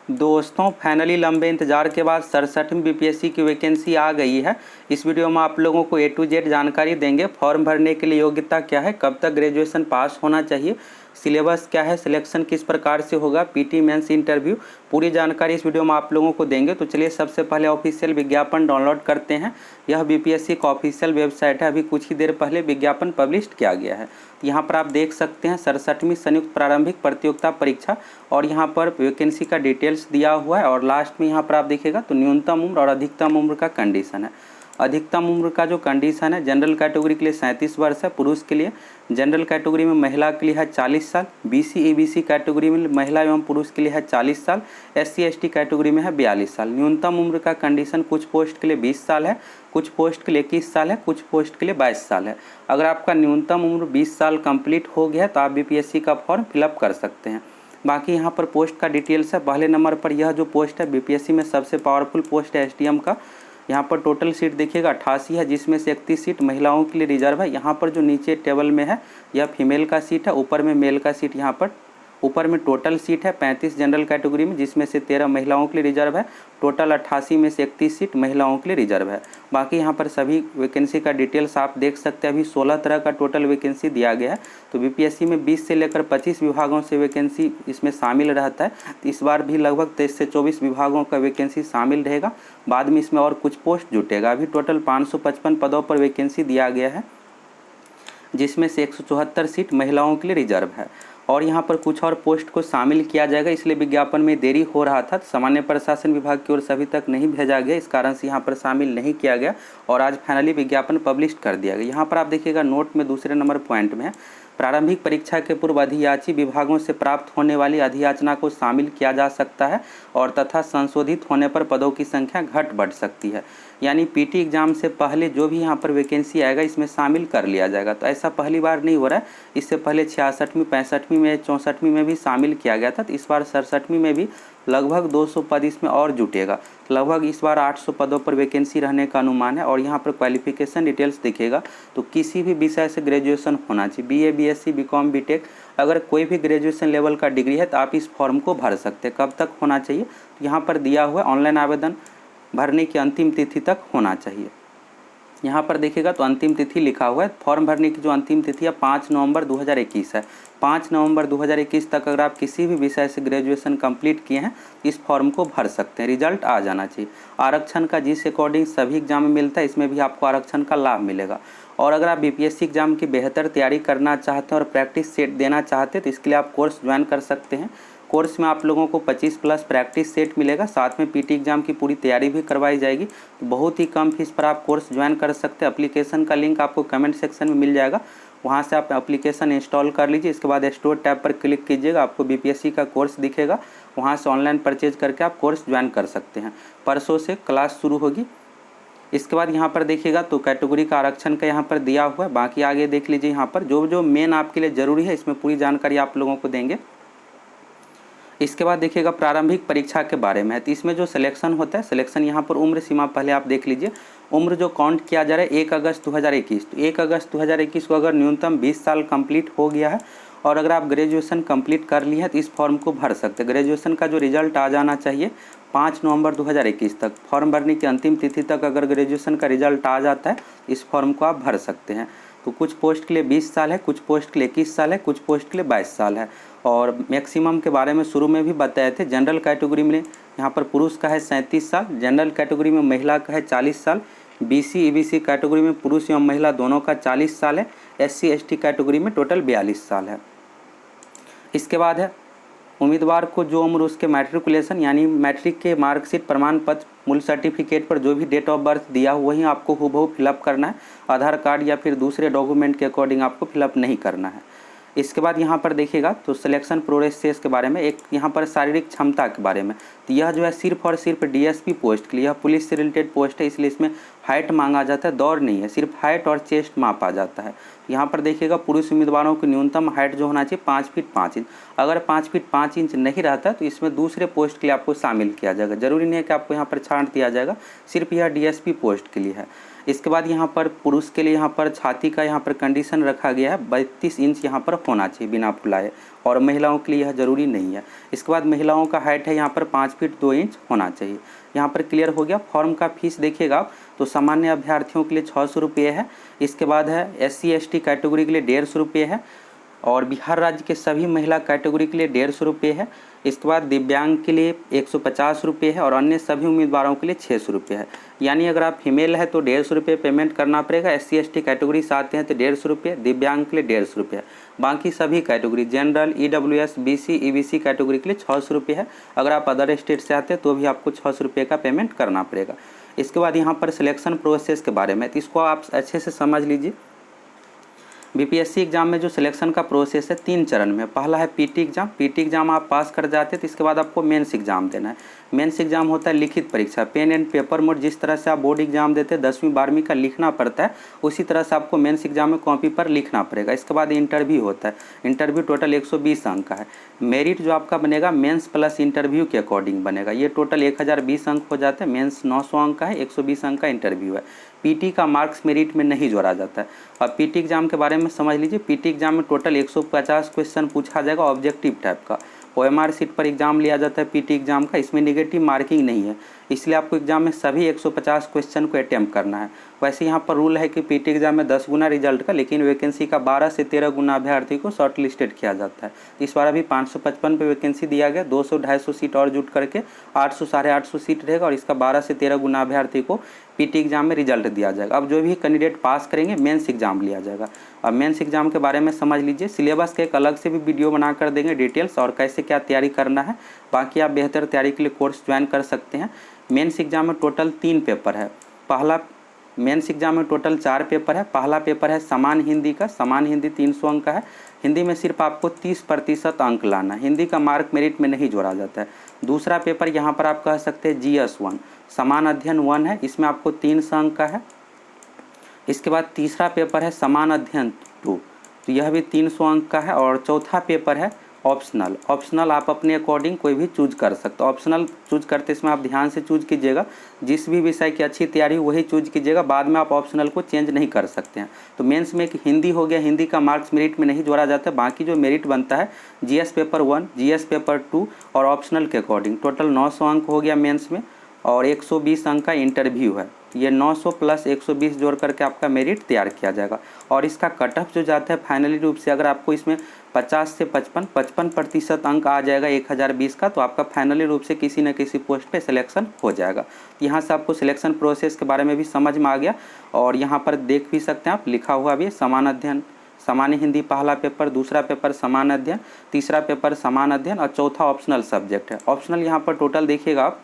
दोस्तों फाइनली लंबे इंतजार के बाद 67वीं बीपीएससी की वैकेंसी आ गई है। इस वीडियो में आप लोगों को A to Z जानकारी देंगे। फॉर्म भरने के लिए योग्यता क्या है, कब तक ग्रेजुएशन पास होना चाहिए, सिलेबस क्या है, सिलेक्शन किस प्रकार से होगा, पीटी मेंस इंटरव्यू, पूरी जानकारी इस वीडियो में आप लोगों को देंगे। तो चलिए सबसे पहले ऑफिशियल विज्ञापन डाउनलोड करते हैं। यह बीपीएससी का ऑफिशियल वेबसाइट है। अभी कुछ ही देर पहले विज्ञापन पब्लिश किया गया है। यहाँ पर आप देख सकते हैं 67वीं संयुक्त प्रारंभिक प्रतियोगिता परीक्षा और यहाँ पर वैकेंसी का डिटेल्स दिया हुआ है। और लास्ट में यहाँ पर आप देखिएगा तो न्यूनतम उम्र और अधिकतम उम्र का कंडीशन है। अधिकतम उम्र का जो कंडीशन है, जनरल कैटेगरी के लिए 37 वर्ष है पुरुष के लिए, जनरल कैटेगरी में महिला के लिए है 40 साल, बीसी ईबीसी कैटेगरी में महिला एवं पुरुष के लिए है 40 साल, एससी एसटी कैटेगरी में है 42 साल। न्यूनतम उम्र का कंडीशन कुछ पोस्ट के लिए 20 साल है, कुछ पोस्ट के लिए 21 साल है, कुछ पोस्ट के लिए 22 साल है। अगर आपका न्यूनतम उम्र 20 साल कंप्लीट हो गया है तो आप बीपीएससी का फॉर्म फिलअप कर सकते हैं। बाकी यहाँ पर पोस्ट का डिटेल्स है। पहले नंबर पर यह जो पोस्ट है बीपीएससी में सबसे पावरफुल पोस्ट है एसडीएम का। यहाँ पर टोटल सीट देखिएगा 88 है, जिसमें से 31 सीट महिलाओं के लिए रिजर्व है। यहाँ पर जो नीचे टेबल में है यह फीमेल का सीट है, ऊपर में मेल का सीट। यहाँ पर ऊपर में टोटल सीट है 35 जनरल कैटेगरी में, जिसमें से 13 महिलाओं के लिए रिजर्व है। टोटल 88 में से 31 सीट महिलाओं के लिए रिजर्व है। बाकी यहाँ पर सभी वैकेंसी का डिटेल्स आप देख सकते हैं। अभी 16 तरह का टोटल वैकेंसी दिया गया है। तो बीपीएससी में 20 से लेकर 25 विभागों से वैकेंसी इसमें शामिल रहता है। तो इस बार भी लगभग 23 से 24 विभागों का वैकेंसी शामिल रहेगा। बाद में इसमें और कुछ पोस्ट जुटेगा। अभी टोटल 555 पदों पर वैकेंसी दिया गया है, जिसमें से 174 सीट महिलाओं के लिए रिजर्व है। और यहाँ पर कुछ और पोस्ट को शामिल किया जाएगा, इसलिए विज्ञापन में देरी हो रहा था। सामान्य प्रशासन विभाग की ओर से अभी तक नहीं भेजा गया, इस कारण से यहाँ पर शामिल नहीं किया गया और आज फाइनली विज्ञापन पब्लिश कर दिया गया। यहाँ पर आप देखिएगा नोट में दूसरे नंबर पॉइंट में है, प्रारंभिक परीक्षा के पूर्व अधियाची विभागों से प्राप्त होने वाली अधियाचना को शामिल किया जा सकता है और तथा संशोधित होने पर पदों की संख्या घट बढ़ सकती है। यानी पीटी एग्जाम से पहले जो भी यहाँ पर वैकेंसी आएगा इसमें शामिल कर लिया जाएगा। तो ऐसा पहली बार नहीं हो रहा है। इससे पहले 66वीं 65वीं में 64वीं में भी शामिल किया गया था। तो इस बार 67वीं में भी लगभग 200 पद इसमें और जुटेगा। लगभग इस बार 800 पदों पर वैकेंसी रहने का अनुमान है। और यहाँ पर क्वालिफिकेशन डिटेल्स दिखेगा तो किसी भी विषय से ग्रेजुएशन होना चाहिए, बीए बीएससी बीकॉम बीटेक, अगर कोई भी ग्रेजुएशन लेवल का डिग्री है तो आप इस फॉर्म को भर सकते हैं। कब तक होना चाहिए तो यहाँ पर दिया हुआ है, ऑनलाइन आवेदन भरने की अंतिम तिथि तक होना चाहिए। यहाँ पर देखिएगा तो अंतिम तिथि लिखा हुआ है। फॉर्म भरने की जो अंतिम तिथि है 5 नवंबर 2021 है। 5 नवंबर 2021 तक अगर आप किसी भी विषय से ग्रेजुएशन कंप्लीट किए हैं इस फॉर्म को भर सकते हैं। रिजल्ट आ जाना चाहिए। आरक्षण का जिस अकॉर्डिंग सभी एग्जाम में मिलता है इसमें भी आपको आरक्षण का लाभ मिलेगा। और अगर आप बीपीएससी एग्जाम की बेहतर तैयारी करना चाहते हैं और प्रैक्टिस सेट देना चाहते हैं तो इसके लिए आप कोर्स ज्वाइन कर सकते हैं। कोर्स में आप लोगों को 25+ प्रैक्टिस सेट मिलेगा, साथ में पीटी एग्जाम की पूरी तैयारी भी करवाई जाएगी। तो बहुत ही कम फीस पर आप कोर्स ज्वाइन कर सकते हैं। एप्लीकेशन का लिंक आपको कमेंट सेक्शन में मिल जाएगा, वहां से आप एप्लीकेशन इंस्टॉल कर लीजिए। इसके बाद स्टोर टैब पर क्लिक कीजिएगा, आपको बीपीएससी का कोर्स दिखेगा, वहां से ऑनलाइन परचेज करके आप कोर्स ज्वाइन कर सकते हैं। परसों से क्लास शुरू होगी। इसके बाद यहाँ पर देखिएगा तो कैटेगरी का आरक्षण का यहाँ पर दिया हुआ है। बाकी आगे देख लीजिए, यहाँ पर जो जो मेन आपके लिए ज़रूरी है इसमें पूरी जानकारी आप लोगों को देंगे। इसके बाद देखिएगा प्रारंभिक परीक्षा के बारे में है। तो इसमें जो सिलेक्शन होता है, सिलेक्शन यहाँ पर उम्र सीमा पहले आप देख लीजिए। उम्र जो काउंट किया जा रहा है 1 अगस्त 2021, तो 1 अगस्त 2021 को अगर न्यूनतम 20 साल कंप्लीट हो गया है और अगर आप ग्रेजुएशन कंप्लीट कर लिए हैं तो इस फॉर्म को भर सकते हैं। ग्रेजुएशन का जो रिजल्ट आ जाना चाहिए 5 नवंबर 2021 तक, फॉर्म भरने की अंतिम तिथि तक अगर ग्रेजुएशन का रिजल्ट आ जाता है इस फॉर्म को आप भर सकते हैं। तो कुछ पोस्ट के लिए 20 साल है, कुछ पोस्ट के लिए 21 साल है, कुछ पोस्ट के लिए 22 साल है। और मैक्सिमम के बारे में शुरू में भी बताए थे। जनरल कैटेगरी में यहाँ पर पुरुष का है 37 साल, जनरल कैटेगरी में महिला का है 40 साल, बीसी ईबीसी कैटेगरी में पुरुष एवं महिला दोनों का 40 साल है, एससी एसटी कैटेगरी में टोटल 42 साल है। इसके बाद है उम्मीदवार को जो उम्र उसके मैट्रिकुलेशन यानी मैट्रिक के मार्कशीट प्रमाण पत्र मूल सर्टिफिकेट पर जो भी डेट ऑफ बर्थ दिया हो वही आपको हूबहू फिलअप करना है। आधार कार्ड या फिर दूसरे डॉक्यूमेंट के अकॉर्डिंग आपको फिलअप नहीं करना है। इसके बाद यहाँ पर देखिएगा तो सिलेक्शन प्रोसेस के बारे में, एक यहाँ पर शारीरिक क्षमता के बारे में। तो यह जो है सिर्फ और सिर्फ डीएसपी पोस्ट के लिए, यह पुलिस से रिलेटेड पोस्ट है, इसलिए इसमें हाइट मांगा जाता है, दौड़ नहीं है, सिर्फ हाइट और चेस्ट मापा जाता है। यहाँ पर देखिएगा पुरुष उम्मीदवारों की न्यूनतम हाइट जो होना चाहिए 5 फीट 5 इंच। अगर 5 फीट 5 इंच नहीं रहता तो इसमें दूसरे पोस्ट के लिए आपको शामिल किया जाएगा। जरूरी नहीं है कि आपको यहाँ पर छांट दिया जाएगा, सिर्फ यह DSP पोस्ट के लिए है। इसके बाद यहाँ पर पुरुष के लिए यहाँ पर छाती का यहाँ पर कंडीशन रखा गया है 32 इंच यहाँ पर होना चाहिए बिना फुलाए, और महिलाओं के लिए यह जरूरी नहीं है। इसके बाद महिलाओं का हाइट है यहाँ पर 5 फीट 2 इंच होना चाहिए। यहाँ पर क्लियर हो गया। फॉर्म का फीस देखिएगा आप तो सामान्य अभ्यर्थियों के लिए 600 रुपये है। इसके बाद है SC ST कैटेगरी के लिए 150 रुपये है, और बिहार राज्य के सभी महिला कैटेगरी के लिए 150 रुपये है। इसके बाद दिव्यांग के लिए 150 रुपये है, और अन्य सभी उम्मीदवारों के लिए 600 रुपये है। यानी अगर आप फीमेल है तो 150 रुपये पेमेंट करना पड़ेगा, SC ST कैटेगरी से आते हैं तो 150 रुपये, दिव्यांग के लिए 150 रुपये। बाकी सभी category general, EWS, BC, EBC category के लिए 600 रुपये है। अगर आप अदर स्टेट से आते हैं तो भी आपको 600 रुपये का पेमेंट करना पड़ेगा। इसके बाद यहाँ पर सिलेक्शन प्रोसेस के बारे में, तो इसको आप अच्छे से समझ लीजिए। BPSC एग्जाम में जो सिलेक्शन का प्रोसेस है 3 चरण में। पहला है PT एग्जाम। PT एग्जाम आप पास कर जाते हैं तो इसके बाद आपको मेंस एग्जाम देना है। मेंस एग्जाम होता है लिखित परीक्षा, पेन एंड पेपर मोड। जिस तरह से आप बोर्ड एग्जाम देते हैं 10वीं 12वीं का लिखना पड़ता है, उसी तरह से आपको मेंस एग्जाम में कॉपी पर लिखना पड़ेगा। इसके बाद इंटरव्यू होता है। इंटरव्यू टोटल 120 अंक का है। मेरिट जो आपका बनेगा मेंस प्लस इंटरव्यू के अकॉर्डिंग बनेगा। ये टोटल 1020 अंक हो जाते हैं। मेंस 900 अंक का है, 120 अंक का इंटरव्यू है। PT का मार्क्स मेरिट में नहीं जोड़ा जाता है। और PT एग्जाम के बारे में समझ लीजिए। PT एग्जाम में टोटल 150 क्वेश्चन पूछा जाएगा ऑब्जेक्टिव टाइप का। OMR सीट पर एग्जाम लिया जाता है PT एग्जाम का। इसमें नेगेटिव मार्किंग नहीं है, इसलिए आपको एग्जाम में सभी 150 क्वेश्चन को अटैम्प्ट करना है। वैसे यहाँ पर रूल है कि PT एग्जाम में 10 गुना रिजल्ट का, लेकिन वैकेंसी का 12 से 13 गुना अभ्यर्थी को शॉर्ट लिस्टेड किया जाता है। इस बार अभी 555 पे वैकेंसी दिया गया, 200-250 सीट और जुट करके 800-850 सीट रहेगा, और इसका 12 से 13 गुना अभ्यर्थी को PT एग्जाम में रिजल्ट दिया जाएगा। अब जो भी कैंडिडेट पास करेंगे मेंस एग्जाम लिया जाएगा। अब मेंस एग्जाम के बारे में समझ लीजिए। सिलेबस का एक अलग से भी वीडियो बना कर देंगे डिटेल्स, और कैसे क्या तैयारी करना है। बाकी आप बेहतर तैयारी के लिए कोर्स ज्वाइन कर सकते हैं। मेंस एग्जाम में टोटल 3 पेपर है। मेंस एग्जाम में टोटल 4 पेपर है। पहला पेपर है समान हिंदी का। समान हिंदी 300 अंक का है। हिंदी में सिर्फ आपको 30% अंक लाना है। हिंदी का मार्क मेरिट में नहीं जोड़ा जाता है। दूसरा पेपर यहाँ पर आप कह सकते हैं GS 1, समान अध्ययन 1 है। इसमें आपको 300 अंक का है। इसके बाद तीसरा पेपर है समान अध्ययन 2, तो यह भी 300 अंक का है। और चौथा पेपर है ऑप्शनल। ऑप्शनल आप अपने अकॉर्डिंग कोई भी चूज कर सकते हो। ऑप्शनल चूज करते इसमें आप ध्यान से चूज कीजिएगा। जिस भी विषय की अच्छी तैयारी वही चूज कीजिएगा, बाद में आप ऑप्शनल को चेंज नहीं कर सकते हैं। तो मेंस में एक हिंदी हो गया, हिंदी का मार्क्स मेरिट में नहीं जोड़ा जाता है। बाकी जो मेरिट बनता है GS पेपर 1, GS पेपर 2 और ऑप्शनल के अकॉर्डिंग टोटल 900 अंक हो गया मेंस में, और 120 अंक का इंटरव्यू है। ये 900 प्लस 120 जोड़ करके आपका मेरिट तैयार किया जाएगा। और इसका कट ऑफ जो जाता है फाइनली रूप से, अगर आपको इसमें 50 से 55% अंक आ जाएगा 1020 का, तो आपका फाइनली रूप से किसी न किसी पोस्ट पे सिलेक्शन हो जाएगा। यहाँ से आपको सिलेक्शन प्रोसेस के बारे में भी समझ में आ गया। और यहाँ पर देख भी सकते हैं आप, लिखा हुआ भी समान अध्ययन, सामान्य हिंदी पहला पेपर, दूसरा पेपर समान अध्ययन, तीसरा पेपर समान अध्ययन, और चौथा ऑप्शनल सब्जेक्ट है। ऑप्शनल यहाँ पर टोटल देखिएगा आप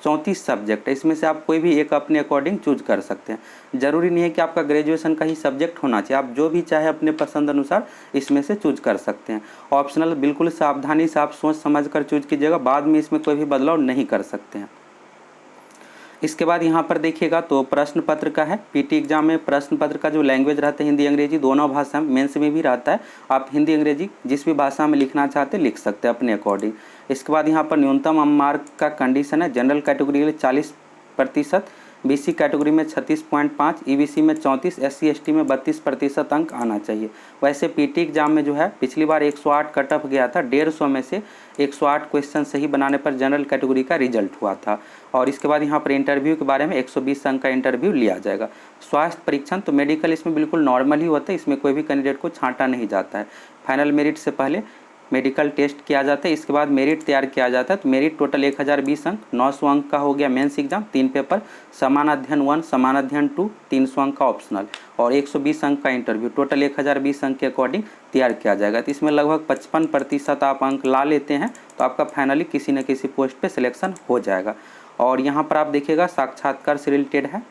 34 सब्जेक्ट है। इसमें से आप कोई भी एक अपने अकॉर्डिंग चूज कर सकते हैं। जरूरी नहीं है कि आपका ग्रेजुएशन का ही सब्जेक्ट होना चाहिए, आप जो भी चाहे अपने पसंद अनुसार इसमें से चूज कर सकते हैं। ऑप्शनल बिल्कुल सावधानी से आप सोच समझ कर चूज कीजिएगा, बाद में इसमें कोई भी बदलाव नहीं कर सकते हैं। इसके बाद यहाँ पर देखिएगा तो प्रश्न पत्र का है। PT एग्जाम में प्रश्न पत्र का जो लैंग्वेज रहता है हिंदी अंग्रेजी दोनों भाषा में, मेंस में भी रहता है। आप हिंदी अंग्रेजी जिस भी भाषा में लिखना चाहते लिख सकते हैं अपने अकॉर्डिंग। इसके बाद यहाँ पर न्यूनतम मार्क का कंडीशन है। जनरल कैटेगरी के लिए 40%, BC कैटेगरी में 36.5, EBC में 34, SC ST में 32% अंक आना चाहिए। वैसे PT एग्जाम में जो है पिछली बार 108 कट ऑफ गया था। 150 में से 108 क्वेश्चन सही बनाने पर जनरल कैटेगरी का रिजल्ट हुआ था। और इसके बाद यहाँ पर इंटरव्यू के बारे में 120 अंक का इंटरव्यू लिया जाएगा। स्वास्थ्य परीक्षण तो मेडिकल इसमें बिल्कुल नॉर्मल ही होता है, इसमें कोई भी कैंडिडेट को छांटा नहीं जाता है। फाइनल मेरिट से पहले मेडिकल टेस्ट किया जाता है, इसके बाद मेरिट तैयार किया जाता है। तो मेरिट टोटल 1020 अंक, 900 अंक का हो गया मेंस एग्जाम, 3 पेपर, समान अध्ययन 1, समान अध्ययन 2, 300 अंक का ऑप्शनल, और 120 अंक का इंटरव्यू। टोटल 1020 अंक के अकॉर्डिंग तैयार किया जाएगा। तो इसमें लगभग 55% आप अंक ला लेते हैं तो आपका फाइनली किसी न किसी पोस्ट पर सिलेक्शन हो जाएगा। और यहाँ पर आप देखिएगा साक्षात्कार से रिलेटेड है।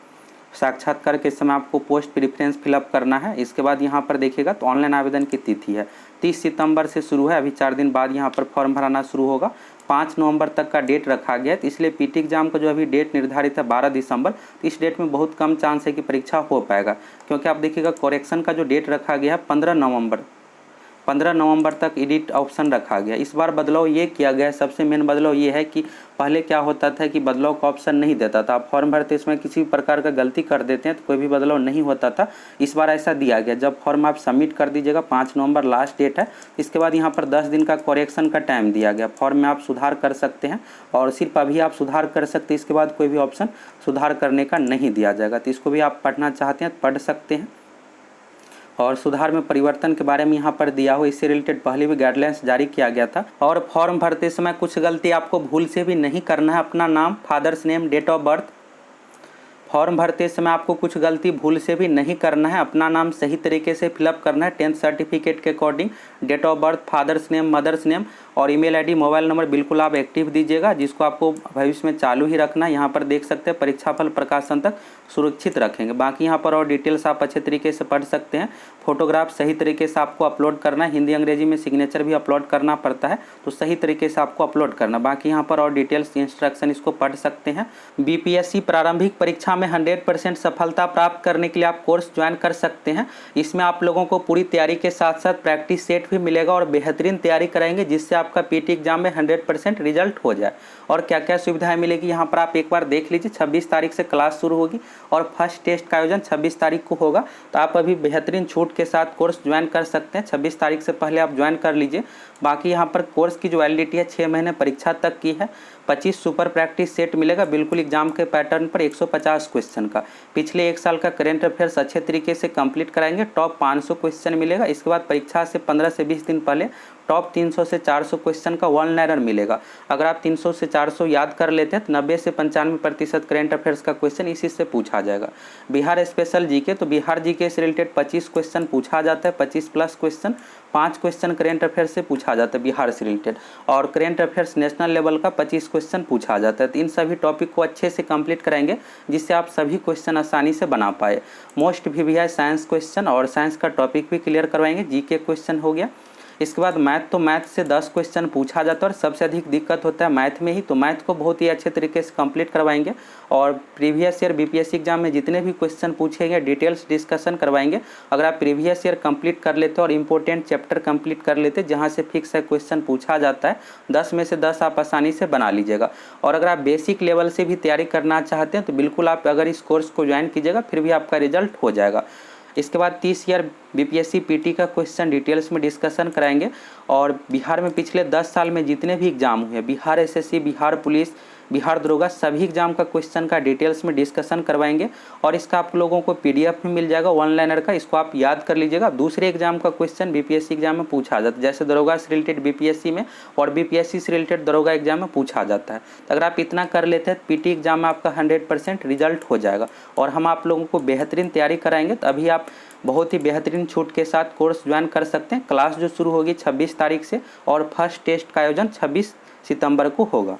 साक्षात्कार के समय आपको पोस्ट प्रेफरेंस फिलअप करना है। इसके बाद यहाँ पर देखिएगा तो ऑनलाइन आवेदन की तिथि है 30 सितंबर से शुरू है। अभी 4 दिन बाद यहाँ पर फॉर्म भराना शुरू होगा। 5 नवंबर तक का डेट रखा गया है। तो इसलिए पीटी एग्जाम का जो अभी डेट निर्धारित है 12 दिसंबर, तो इस डेट में बहुत कम चांस है कि परीक्षा हो पाएगा, क्योंकि आप देखिएगा करेक्शन का जो डेट रखा गया है 15 नवंबर तक एडिट ऑप्शन रखा गया। इस बार बदलाव ये किया गया है, सबसे मेन बदलाव ये है कि पहले क्या होता था कि बदलाव का ऑप्शन नहीं देता था, आप फॉर्म भरते इसमें किसी भी प्रकार का गलती कर देते हैं तो कोई भी बदलाव नहीं होता था। इस बार ऐसा दिया गया, जब फॉर्म आप सबमिट कर दीजिएगा 5 नवंबर लास्ट डेट है, इसके बाद यहाँ पर 10 दिन का करेक्शन का टाइम दिया गया। फॉर्म में आप सुधार कर सकते हैं और सिर्फ अभी आप सुधार कर सकते हैं, इसके बाद कोई भी ऑप्शन सुधार करने का नहीं दिया जाएगा। तो इसको भी आप पढ़ना चाहते हैं तो पढ़ सकते हैं। और सुधार में परिवर्तन के बारे में यहाँ पर दिया हो, इससे रिलेटेड पहले भी गाइडलाइंस जारी किया गया था। और फॉर्म भरते समय कुछ गलती आपको भूल से भी नहीं करना है। अपना नाम, father's name, date of birth, form भरते समय आपको कुछ गलती भूल से भी नहीं करना है। अपना नाम सही तरीके से फिलअप करना है 10th सर्टिफिकेट के according, date of birth, father's name, mother's name और ईमेल आईडी, मोबाइल नंबर बिल्कुल आप एक्टिव दीजिएगा, जिसको आपको भविष्य में चालू ही रखना है। यहाँ पर देख सकते हैं परीक्षाफल प्रकाशन तक सुरक्षित रखेंगे। बाकी यहाँ पर और डिटेल्स आप अच्छे तरीके से पढ़ सकते हैं। फोटोग्राफ सही तरीके से आपको अपलोड करना है, हिंदी अंग्रेजी में सिग्नेचर भी अपलोड करना पड़ता है, तो सही तरीके से आपको अपलोड करना। बाकी यहाँ पर और डिटेल्स इंस्ट्रक्शन इसको पढ़ सकते हैं। बीपीएससी प्रारंभिक परीक्षा में 100% सफलता प्राप्त करने के लिए आप कोर्स ज्वाइन कर सकते हैं। इसमें आप लोगों को पूरी तैयारी के साथ साथ प्रैक्टिस सेट भी मिलेगा और बेहतरीन तैयारी कराएंगे, जिससे आपका पीटी एग्जाम में 100% रिजल्ट हो जाए। और क्या क्या सुविधाएं मिलेगी यहाँ पर आप एक बार देख लीजिए। 26 तारीख से क्लास शुरू होगी और फर्स्ट टेस्ट का आयोजन 26 तारीख को होगा, तो आप अभी बेहतरीन छूट के साथ कोर्स ज्वाइन कर सकते हैं। 26 तारीख से पहले आप ज्वाइन कर लीजिए। बाकी यहाँ पर कोर्स की जो वैलिडिटी है 6 महीने परीक्षा तक की है। 25 सुपर प्रैक्टिस सेट मिलेगा बिल्कुल एग्जाम के पैटर्न पर 150 क्वेश्चन का। पिछले 1 साल का करेंट अफेयर्स अच्छे तरीके से कंप्लीट कराएंगे। टॉप 500 क्वेश्चन मिलेगा। इसके बाद परीक्षा से 15 से 20 दिन पहले टॉप 300 से 400 क्वेश्चन का वन लाइनर मिलेगा। अगर आप 300 से 400 याद कर लेते हैं तो 90 से 95% करेंट अफेयर्स का क्वेश्चन इसी से पूछा जाएगा। बिहार स्पेशल जीके, तो बिहार जीके से रिलेटेड 25 क्वेश्चन पूछा जाता है, 25+ क्वेश्चन, 5 क्वेश्चन करेंट अफेयर्स से पूछा जाता है बिहार से रिलेटेड, और करेंट अफेयर्स नेशनल लेवल का 25 क्वेश्चन पूछा जाता है। तो इन सभी टॉपिक को अच्छे से कंप्लीट कराएंगे, जिससे आप सभी क्वेश्चन आसानी से बना पाए। मोस्ट भी है साइंस क्वेश्चन, और साइंस का टॉपिक भी क्लियर करवाएंगे। जीके क्वेश्चन हो गया। इसके बाद मैथ, तो मैथ से 10 क्वेश्चन पूछा जाता है और सबसे अधिक दिक्कत होता है मैथ में ही, तो मैथ को बहुत ही अच्छे तरीके से कंप्लीट करवाएंगे। और प्रीवियस ईयर बीपीएससी एग्जाम में जितने भी क्वेश्चन पूछेंगे डिटेल्स डिस्कशन करवाएंगे। अगर आप प्रीवियस ईयर कंप्लीट कर लेते और इंपॉर्टेंट चैप्टर कंप्लीट कर लेते जहाँ से फिक्स है क्वेश्चन पूछा जाता है, 10 में से 10 आप आसानी से बना लीजिएगा। और अगर आप बेसिक लेवल से भी तैयारी करना चाहते हैं तो बिल्कुल आप अगर इस कोर्स को ज्वाइन कीजिएगा, फिर भी आपका रिजल्ट हो जाएगा। इसके बाद 30 ईयर बीपीएससी पीटी का क्वेश्चन डिटेल्स में डिस्कशन कराएंगे। और बिहार में पिछले 10 साल में जितने भी एग्जाम हुए, बिहार एसएससी, बिहार पुलिस, बिहार दरोगा, सभी एग्जाम का क्वेश्चन का डिटेल्स में डिस्कशन करवाएंगे। और इसका आप लोगों को पीडीएफ भी मिल जाएगा वन लाइनर का, इसको आप याद कर लीजिएगा। दूसरे एग्जाम का क्वेश्चन बीपीएससी एग्जाम में पूछा जाता है, जैसे दरोगा से रिलेटेड बीपीएससी में और बीपीएससी से रिलेटेड दरोगा एग्जाम में पूछा जाता है। तो अगर आप इतना कर लेते हैं पीटी एग्जाम में आपका 100% रिजल्ट हो जाएगा। और हम आप लोगों को बेहतरीन तैयारी कराएंगे, तो अभी आप बहुत ही बेहतरीन छूट के साथ कोर्स ज्वाइन कर सकते हैं। क्लास जो शुरू होगी 26 तारीख से और फर्स्ट टेस्ट का आयोजन 26 सितंबर को होगा।